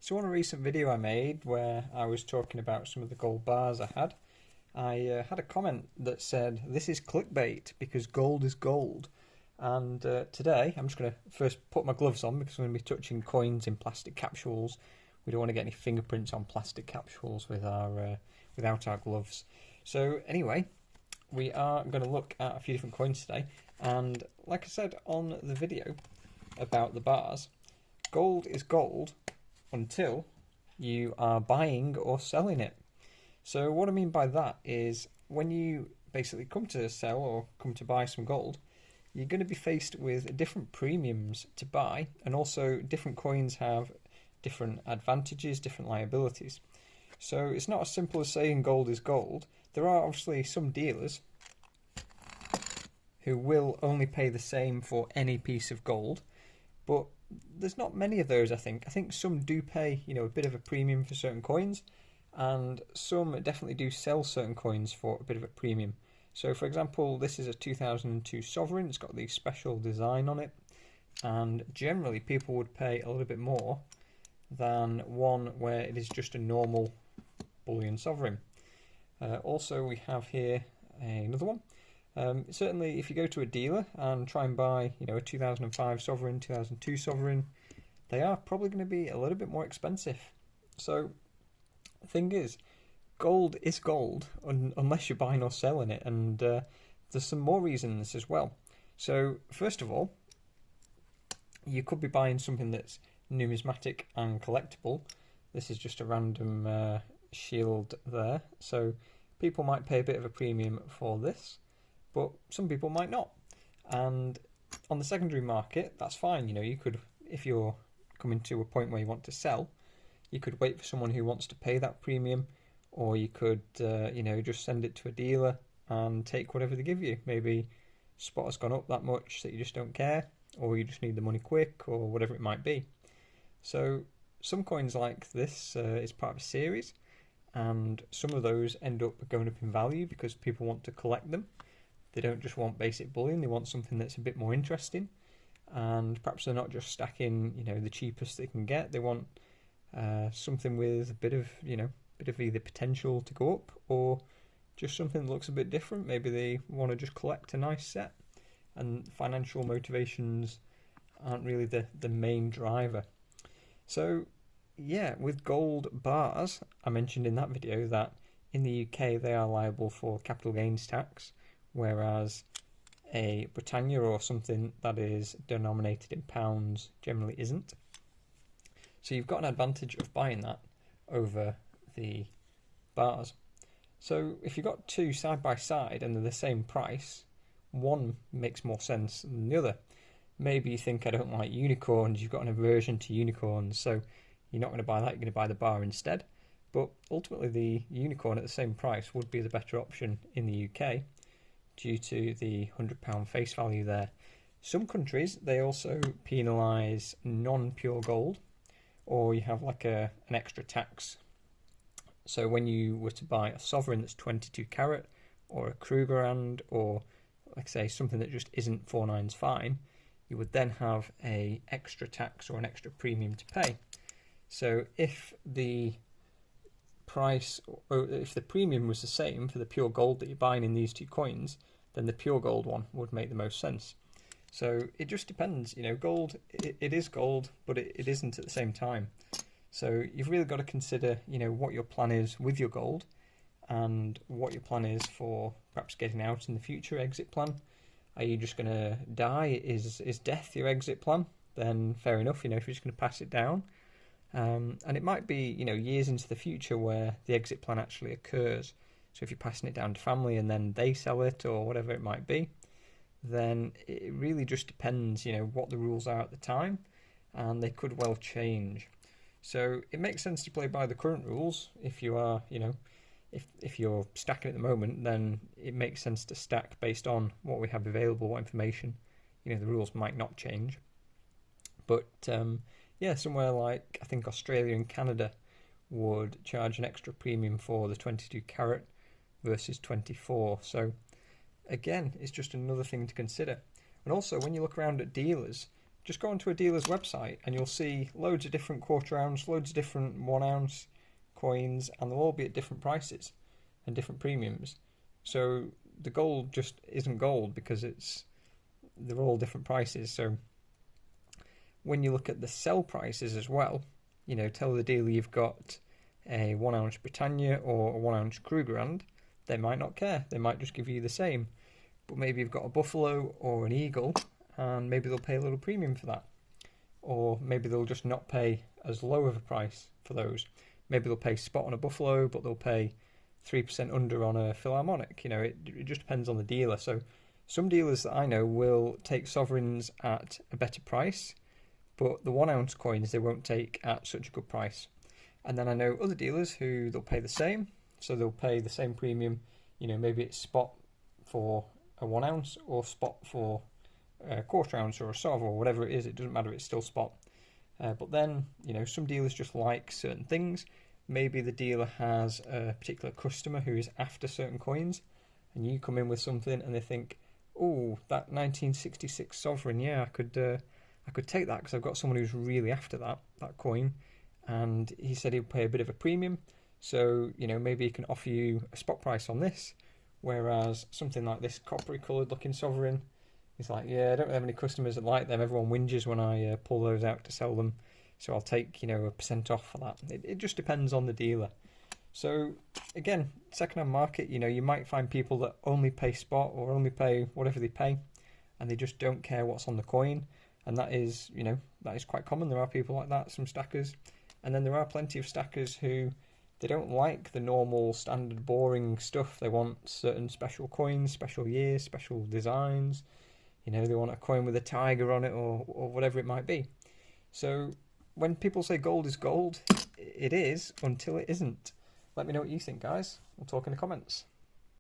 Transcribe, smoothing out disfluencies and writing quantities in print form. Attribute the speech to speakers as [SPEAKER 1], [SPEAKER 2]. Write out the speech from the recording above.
[SPEAKER 1] So on a recent video I made where I was talking about some of the gold bars I had a comment that said, "This is clickbait because gold is gold." And today I'm just going to first put my gloves on because I'm going to be touching coins in plastic capsules. We don't want to get any fingerprints on plastic capsules with without our gloves. So anyway, we are going to look at a few different coins today. And like I said on the video about the bars, gold is gold until you are buying or selling it. So what I mean by that is when you basically come to sell or come to buy some gold, you're going to be faced with different premiums to buy, and also different coins have different advantages, different liabilities. So it's not as simple as saying gold is gold. There are obviously some dealers who will only pay the same for any piece of gold, but there's not many of those, I think. I think some do pay, a bit of a premium for certain coins, and some definitely do sell certain coins for a bit of a premium. So for example, this is a 2002 Sovereign. It's got the special design on it, and generally people would pay a little bit more than one where it is just a normal bullion sovereign. Also we have here another one. Certainly if you go to a dealer and try and buy a 2005 Sovereign, 2002 Sovereign, they are probably going to be a little bit more expensive. So the thing is gold unless you're buying or selling it, and there's some more reasons as well. So first of all, you could be buying something that's numismatic and collectible. This is just a random shield there, so people might pay a bit of a premium for this, but some people might not. And on the secondary market, that's fine. You could, if you're coming to a point where you want to sell, you could wait for someone who wants to pay that premium, or you could just send it to a dealer and take whatever they give you. Maybe spot has gone up that much that you just don't care, or you just need the money quick, or whatever it might be. So some coins like this is part of a series, and some of those end up going up in value because people want to collect them. They don't just want basic bullion, they want something that's a bit more interesting, and perhaps they're not just stacking the cheapest they can get. They want something with a bit of either potential to go up, or just something that looks a bit different. Maybe they want to just collect a nice set, and financial motivations aren't really the main driver. So yeah, with gold bars, I mentioned in that video that in the UK they are liable for capital gains tax, whereas a Britannia or something that is denominated in pounds generally isn't. So you've got an advantage of buying that over the bars. So if you've got two side by side and they're the same price, one makes more sense than the other. Maybe you think, I don't like unicorns, you've got an aversion to unicorns, so you're not going to buy that, you're going to buy the bar instead. But ultimately the unicorn at the same price would be the better option in the UK due to the £100 face value there. Some countries, they also penalise non-pure gold, or you have like an extra tax. So when you were to buy a sovereign that's 22 carat, or a Krugerrand, or like say something that just isn't 49's fine, you would then have a extra tax or an extra premium to pay. So if the price, or if the premium was the same for the pure gold that you're buying in these two coins, then the pure gold one would make the most sense. So it just depends. Gold, it is gold, but it isn't at the same time. So you've really got to consider, what your plan is with your gold, and what your plan is for perhaps getting out in the future, exit plan. Are you just going to die? Is death your exit plan? Then fair enough, if you're just going to pass it down. And it might be, years into the future where the exit plan actually occurs. So if you're passing it down to family and then they sell it or whatever it might be, then it really just depends, what the rules are at the time, and they could well change. So it makes sense to play by the current rules. If you are, if you're stacking at the moment, then it makes sense to stack based on what we have available, what information. The rules might not change. But yeah, somewhere like I think Australia and Canada would charge an extra premium for the 22 carat versus 24. So again, it's just another thing to consider. And also when you look around at dealers, just go onto a dealer's website and you'll see loads of different quarter ounce, loads of different 1 ounce coins, and they'll all be at different prices and different premiums. So the gold just isn't gold because they're all different prices. So when you look at the sell prices as well, tell the dealer you've got a 1 ounce Britannia or a 1 ounce Krugerrand, they might not care. They might just give you the same. But maybe you've got a Buffalo or an Eagle, and maybe they'll pay a little premium for that. Or maybe they'll just not pay as low of a price for those. Maybe they'll pay spot on a Buffalo, but they'll pay 3% under on a Philharmonic. It just depends on the dealer. So some dealers that I know will take sovereigns at a better price, but the 1 ounce coins they won't take at such a good price. And then I know other dealers who they'll pay the same. So they'll pay the same premium. Maybe it's spot for a 1 ounce or spot for a quarter ounce or a Sov or whatever it is. It doesn't matter, it's still spot. But then, some dealers just like certain things. Maybe the dealer has a particular customer who is after certain coins, and you come in with something and they think, oh, that 1966 sovereign, yeah, I could take that because I've got someone who's really after that coin, and he said he'll pay a bit of a premium. So, maybe he can offer you a spot price on this, whereas something like this coppery coloured looking sovereign, he's like, yeah, I don't have any customers that like them. Everyone whinges when I pull those out to sell them. So I'll take, a % off for that. It just depends on the dealer. So again, second-hand market, you might find people that only pay spot or only pay whatever they pay, and they just don't care what's on the coin. And that is, that is quite common. There are people like that, some stackers. And then there are plenty of stackers who, they don't like the normal, standard, boring stuff. They want certain special coins, special years, special designs. They want a coin with a tiger on it or whatever it might be. So when people say gold is gold, it is until it isn't. Let me know what you think, guys. We'll talk in the comments.